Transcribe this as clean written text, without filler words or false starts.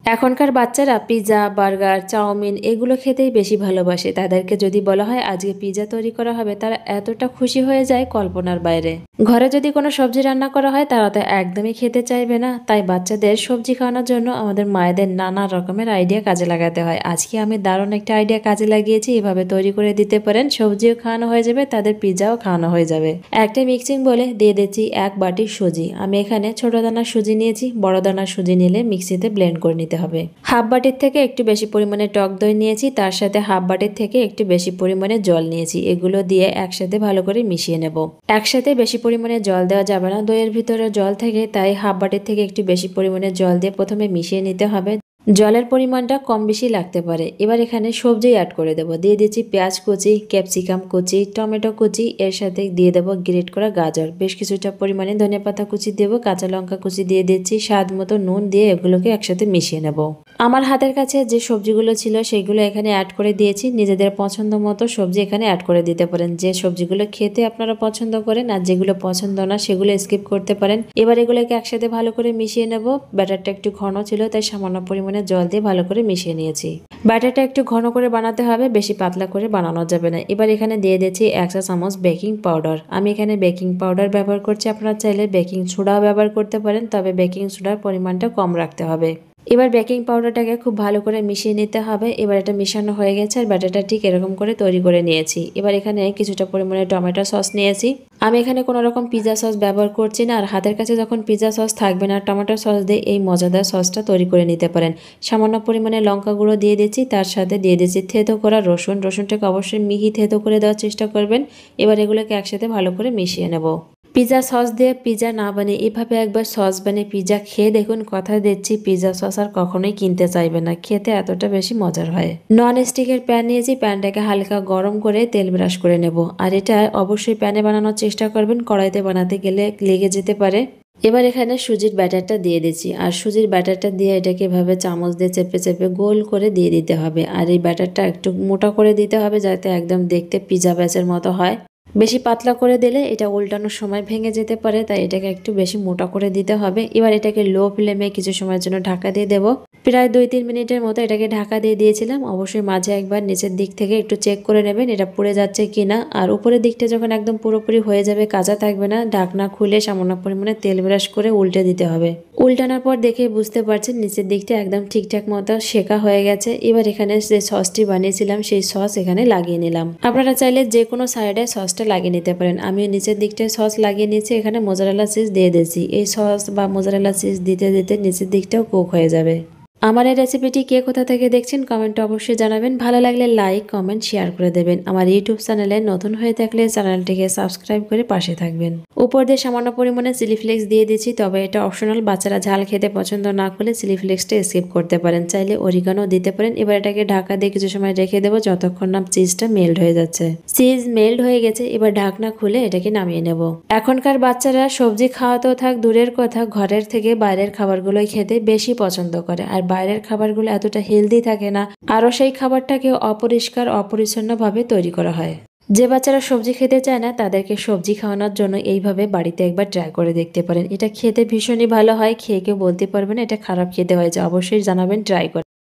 এখনকার বাচ্চারা pizza, burger, chowmein এগুলো খেতেই বেশি ভালোবাসে। তাদেরকে যদি বলা হয় আজকে পিৎজা তৈরি করা হবে, তারা এতটা খুশি হয়ে যায় কল্পনার বাইরে। ঘরে যদি কোনো সবজি রান্না করা হয় তারা তো একদমই খেতে চাইবে না। তাই বাচ্চাদের সবজি খাওয়ানোর জন্য আমাদের মায়েদের নানা রকমের আইডিয়া কাজে লাগাতে হয়। আজকে আমি দারুণ একটা আইডিয়া কাজে লাগিয়েছি। এভাবে তৈরি করে দিতে পারেন, সবজিও খাওয়ানো হয়ে যাবে, তাদের পিৎজাও খাওয়ানো হয়ে যাবে। একটা মিক্সিং বলে দিয়ে দিচ্ছি 1 বাটি সুজি। আমি এখানে ছোট দানার সুজি নিয়েছি, বড় দানার সুজি নিলে মিক্সিতে ব্লেন্ড করে নিতে হবে। হাফ বাটির থেকে একটু বেশি পরিমাণে টক দই নিয়েছি, তার সাথে হাফ বাটির থেকে একটু বেশি পরিমাণে জল নিয়েছি। এগুলো দিয়ে একসাথে ভালো করে মিশিয়ে নেব। একসাথে বেশি পরিমাণে জল দেওয়া যাবে না, দইয়ের ভিতরে জল থেকে, তাই হাফ বাটির থেকে একটু বেশি পরিমাণে জল দিয়ে প্রথমে মিশিয়ে নিতে হবে। জলের পরিমাণটা কম বেশি লাগতে পারে। এবার এখানে সবজি অ্যাড করে দেব। দিয়ে দিচ্ছি পেঁয়াজ কুচি, ক্যাপসিকাম কুচি, টমেটো কুচি, এর সাথে দিয়ে দেব গ্রেট করা গাজর, বেশ কিছুটা পরিমাণে ধনেপাতা কুচি দেব, কাঁচা লঙ্কা কুচি দিয়ে দিচ্ছি, স্বাদ মতো নুন দিয়ে এগুলোকে একসাথে মিশিয়ে নেব। আমার হাতের কাছে যে সবজিগুলো ছিল সেগুলো এখানে অ্যাড করে দিয়েছি। নিজেদের পছন্দ মতো সবজি এখানে অ্যাড করে দিতে পারেন। যে সবজিগুলো খেতে আপনারা পছন্দ করেন আর যেগুলো পছন্দ না সেগুলো স্কিপ করতে পারেন। এবার এগুলোকে একসাথে ভালো করে মিশিয়ে নেব। ব্যাটারটা একটু ঘন ছিল তাই সামান্য পরিমাণে জল দিয়ে ভালো করে মিশিয়ে নিয়েছি। ব্যাটারটা একটু ঘন করে বানাতে হবে, বেশি পাতলা করে বানানো যাবে না। এবার এখানে দিয়ে দিচ্ছি 1 চা চামচ বেকিং পাউডার। আমি এখানে বেকিং পাউডার ব্যবহার করছি, আপনারা চাইলে বেকিং সোডাও ব্যবহার করতে পারেন, তবে বেকিং সোডার পরিমাণটা কম রাখতে হবে। এবার বেকিং পাউডারটাকে খুব ভালো করে মিশিয়ে নিতে হবে। এবার এটা মিশানো হয়ে গেছে আর ব্যাটারটা ঠিক এরকম করে তৈরি করে নিয়েছি। এবার এখানে কিছুটা পরিমাণে টমেটো সস নিয়েছি। আমি এখানে কোনো রকম পিৎজা সস ব্যবহার করছি না। আর হাতের কাছে যখন পিৎজা সস থাকবে না, টমেটো সস দিয়ে এই মজাদার সসটা তৈরি করে নিতে পারেন। সামান্য পরিমাণে লঙ্কা গুঁড়ো দিয়ে দিচ্ছি, তার সাথে দিয়ে দিচ্ছি থেঁতো করা রসুন। রসুনটাকে অবশ্যই মিহি থেঁতো করে দেওয়ার চেষ্টা করবেন। এবার এগুলোকে একসাথে ভালো করে মিশিয়ে নেব। পিৎজা সস দিয়ে পিৎজা না বানিয়ে এভাবে একবার সস বানিয়ে পিৎজা খেয়ে দেখুন, কথা দিচ্ছি পিৎজা সস আর কখনোই কিনতে চাইবে না। খেতে এতটা বেশি মজার হয়। নন স্টিকের প্যান নিয়েছি, প্যানটাকে হালকা গরম করে তেল ব্রাশ করে নেব। আর এটা অবশ্যই প্যানে বানানোর চেষ্টা করবেন, কড়াইতে বানাতে গেলে লেগে যেতে পারে। এবার এখানে সুজির ব্যাটারটা দিয়ে দিচ্ছি আর সুজির ব্যাটারটা দিয়ে এটাকে এভাবে চামচ দিয়ে চেপে চেপে গোল করে দিয়ে দিতে হবে। আর এই ব্যাটারটা একটু মোটা করে দিতে হবে যাতে একদম দেখতে পিৎজা ব্যাচের মতো হয়। বেশি পাতলা করে দিলে এটা উল্টানোর সময় ভেঙে যেতে পারে, তাই এটাকে একটু বেশি মোটা করে দিতে হবে। এবার এটাকে লো ফ্লেমে কিছু সময়ের জন্য ঢাকা দিয়ে দেব। প্রায় 2-3 মিনিটের মতো এটাকে ঢাকা দিয়ে দিয়েছিলাম। অবশ্যই মাঝে একবার নিচের দিক থেকে একটু চেক করে নেবেন এটা পুড়ে যাচ্ছে কিনা। আর উপরের দিকটা যখন একদম পুরোপুরি হয়ে যাবে, কাঁচা থাকবে না, ঢাকনা খুলে সামান্য পরিমাণে তেল ব্রাশ করে উল্টে দিতে হবে। উল্টানোর পর দেখে বুঝতে পারছেন নিচের দিকটা একদম ঠিকঠাক মতো সেকা হয়ে গেছে। এবার এখানে যে সসটি বানিয়েছিলাম সেই সস এখানে লাগিয়ে নিলাম। আপনারা চাইলে যে কোনো সাইডে সসটা লাগিয়ে নিতে পারেন। আমি নিচের দিকটায় সস লাগিয়ে নিয়েছি, এখানে মোজারেলা চিজ দিয়ে দিয়েছি। এই সস বা মোজারেলা চিজ দিতে দিতে নিচের দিকটাও কুক হয়ে যাবে। আমার এই রেসিপিটি কে কোথা থেকে দেখছেন কমেন্টে অবশ্যই জানাবেন। ভালো লাগলে লাইক, কমেন্ট, শেয়ার করে দেবেন। আমার ইউটিউব চ্যানেলে নতুন হয়ে থাকলে চ্যানেলটিকে সাবস্ক্রাইব করে পাশে থাকবেন। উপর দিয়ে সামান্য পরিমাণে চিলি ফ্লেক্স দিয়ে দিচ্ছি, তবে এটা অপশনাল। বাচ্চারা ঝাল খেতে পছন্দ না করলে চিলি ফ্লেক্সটা স্কিপ করতে পারেন, চাইলে অরিগানো দিতে পারেন। এবার এটাকে ঢাকা দিয়ে কিছু সময় রেখে দেবো যতক্ষণ না চিজটা মেল্ট হয়ে যাচ্ছে। চিজ মেল্ট হয়ে গেছে, এবার ঢাকনা খুলে এটাকে নামিয়ে নেব। এখনকার বাচ্চারা সবজি খাওয়া তো থাক দূরের কথা, ঘরের থেকে বাইরের খাবারগুলোই খেতে বেশি পছন্দ করে। আর বাইরের খাবারগুলো এতটা হেলদি থাকে না, আরও সেই খাবারটাকে অপরিষ্কার অপরিচ্ছন্নভাবে তৈরি করা হয়। যে বাচ্চারা সবজি খেতে চায় না তাদেরকে সবজি খাওয়ানোর জন্য এইভাবে বাড়িতে একবার ট্রাই করে দেখতে পারেন। এটা খেতে ভীষণই ভালো হয়, খেয়ে কেউ বলতে পারবে না এটা খারাপ খেতে হয়েছে। অবশ্যই জানাবেন ট্রাই করে।